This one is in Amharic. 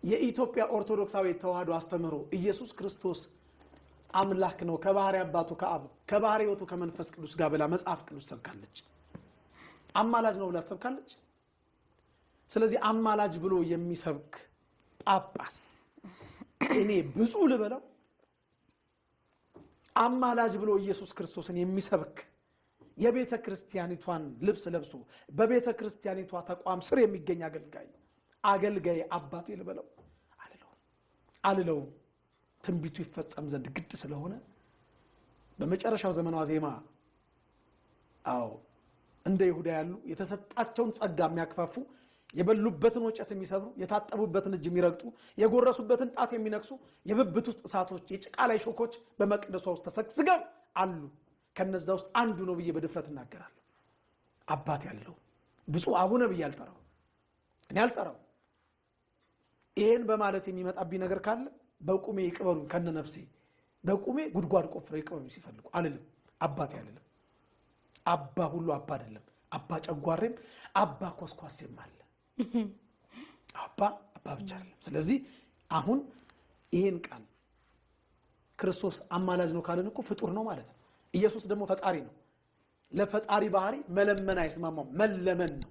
የኢትዮጵያ ኦርቶዶክሳዊ ተዋህዶ አስተምህሮ ኢየሱስ ክርስቶስ አምላክ ነው ከባህሪ አባቱ ከአብ ከባህሪ ሕይወቱ ከመንፈስ ቅዱስ ጋር ብላ መጽሐፍ ቅዱስ ሰብካለች። አማላጅ ነው ብላ ተሰብካለች። ስለዚህ አማላጅ ብሎ የሚሰብክ ጳጳስ እኔ ብፁዕ ልበለው? አማላጅ ብሎ ኢየሱስ ክርስቶስን የሚሰብክ የቤተ ክርስቲያኒቷን ልብስ ለብሶ በቤተ ክርስቲያኒቷ ተቋም ስር የሚገኝ አገልጋይ አባቴ ልበለው? አልለው። ትንቢቱ ይፈጸም ዘንድ ግድ ስለሆነ በመጨረሻው ዘመኗ ዜማ እንደ ይሁዳ ያሉ የተሰጣቸውን ጸጋ የሚያክፋፉ የበሉበትን ወጨት የሚሰብሩ የታጠቡበትን እጅ የሚረግጡ የጎረሱበትን ጣት የሚነክሱ የብብት ውስጥ እሳቶች የጭቃ ላይ ሾኮች በመቅደሷ ውስጥ ተሰግስገው አሉ። ከነዛ ውስጥ አንዱ ነው ብዬ በድፍረት እናገራለሁ። አባት ያለው ብፁዕ አቡነ ብዬ አልጠራው። እኔ አልጠራው። ይሄን በማለት የሚመጣብኝ ነገር ካለ በቁሜ ይቅበሩኝ ከነነፍሴ በቁሜ ጉድጓድ ቆፍረው ይቅበሩኝ ሲፈልጉ አልልም። አባት ያልልም። አባ ሁሉ አባ አይደለም። አባ ጨጓሬም አባ ኮስኳሴም አለ። አባ ብቻ አይደለም። ስለዚህ አሁን ይሄን ቃል ክርስቶስ አማላጅ ነው ካለን እኮ ፍጡር ነው ማለት ነው። ኢየሱስ ደግሞ ፈጣሪ ነው። ለፈጣሪ ባህሪ መለመን አይስማማም፣ መለመን ነው።